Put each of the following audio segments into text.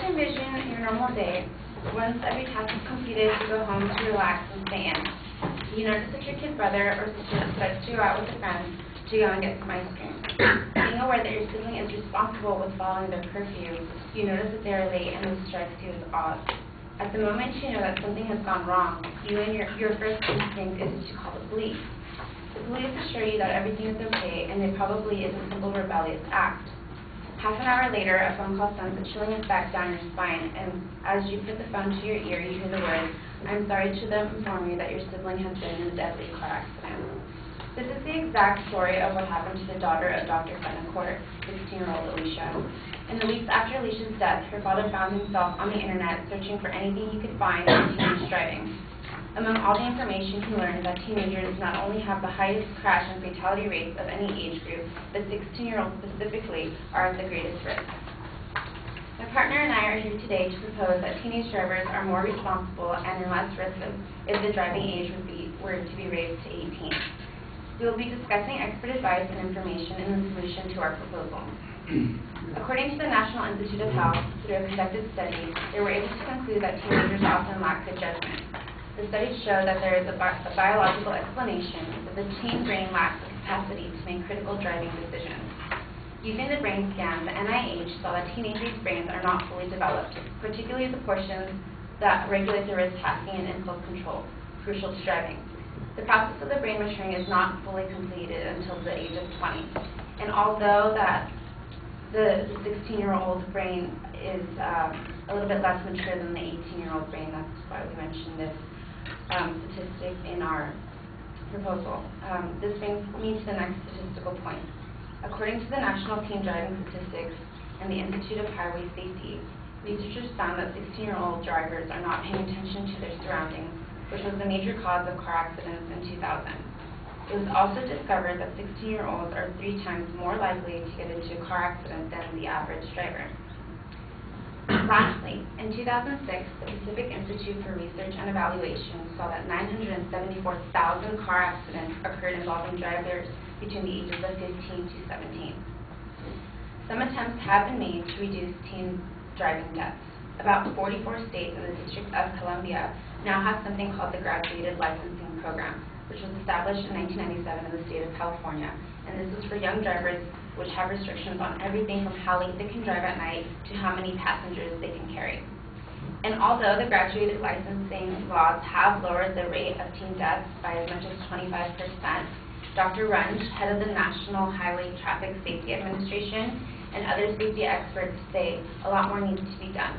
to envision your normal day. Once every task is completed, you go home to relax and stay in. You notice that your kid brother or sister decides to go out with a friend to go and get some ice cream. Being aware that your sibling is responsible with following their curfew, you notice that they are late and this strikes you as odd. At the moment you know that something has gone wrong, you and your first instinct is to call the police. The police assure you that everything is okay and it probably is a simple rebellious act. Half an hour later, a phone call sends a chilling effect down your spine, and as you put the phone to your ear, you hear the words, "I'm sorry to inform you that your sibling has been in a deadly car accident." This is the exact story of what happened to the daughter of Dr. Betancourt, 16-year-old Alicia. In the weeks after Alicia's death, her father found himself on the internet searching for anything he could find on teenage driving. Among all the information, he learned that teenagers not only have the highest crash and fatality rates of any age group, but 16-year-olds specifically are at the greatest risk. My partner and I are here today to propose that teenage drivers are more responsible and in less risk if the driving age were to be raised to 18. We will be discussing expert advice and information in the solution to our proposal. According to the National Institute of Health, through a conducted study, they were able to conclude that teenagers often lack good judgment. The studies show that there is a biological explanation that the teen brain lacks the capacity to make critical driving decisions. Using the brain scan, the NIH saw that teenagers' brains are not fully developed, particularly the portions that regulate the risk taking and impulse control, crucial to driving. The process of the brain maturing is not fully completed until the age of 20. And although that the 16-year-old brain is a little bit less mature than the 18-year-old brain, that's why we mentioned this statistic in our proposal. This brings me to the next statistical point. According to the National Teen Driving Statistics and the Institute of Highway Safety, researchers found that 16-year-old drivers are not paying attention to their surroundings, which was the major cause of car accidents in 2000. It was also discovered that 16-year-olds are 3 times more likely to get into a car accident than the average driver. Lastly, in 2006, the Pacific Institute for Research and Evaluation saw that 974,000 car accidents occurred involving drivers between the ages of 15 to 17. Some attempts have been made to reduce teen driving deaths. About 44 states and the District of Columbia now have something called the Graduated Licensing Program, which was established in 1997 in the state of California, and this is for young drivers which have restrictions on everything from how late they can drive at night to how many passengers they can carry. And although the graduated licensing laws have lowered the rate of teen deaths by as much as 25%, Dr. Runge, head of the National Highway Traffic Safety Administration, and other safety experts say a lot more needs to be done.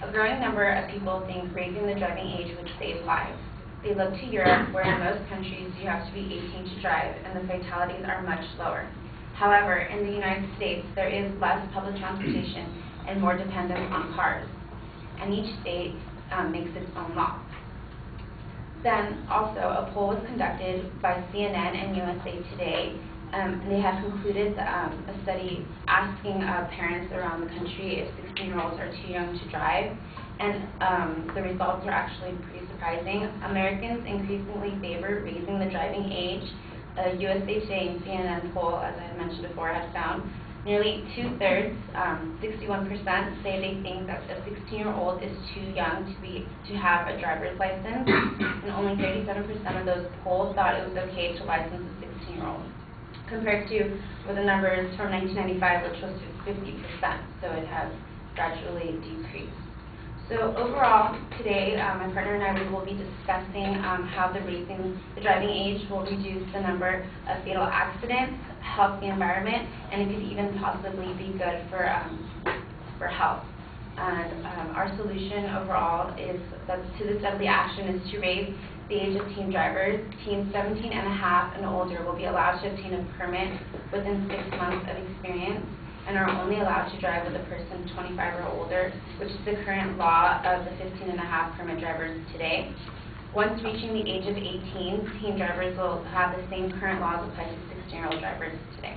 A growing number of people think raising the driving age would save lives. They look to Europe, where in most countries you have to be 18 to drive, and the fatalities are much lower. However, in the United States, there is less public transportation and more dependence on cars, and each state makes its own law. Then, also, a poll was conducted by CNN and USA Today, and they have concluded a study asking parents around the country if 16-year-olds are too young to drive, and the results are actually pretty surprising. Americans increasingly favor raising the driving age. A USA Today and CNN poll, as I had mentioned before, had found nearly 2/3, 61%, say they think that a 16-year-old is too young to have a driver's license, and only 37% of those polled thought it was okay to license a 16-year-old, compared to the numbers from 1995, which was 50%, so it has gradually decreased. So overall, today, my partner and I will be discussing how raising the driving age will reduce the number of fatal accidents, help the environment, and it could even possibly be good for health. And our solution overall is that to this deadly action is to raise the age of teen drivers. Teens 17 and a half and older will be allowed to obtain a permit within 6 months of experience, and are only allowed to drive with a person 25 or older, which is the current law of the 15 and a half permit drivers today. Once reaching the age of 18, teen drivers will have the same current laws apply to 16-year-old drivers today.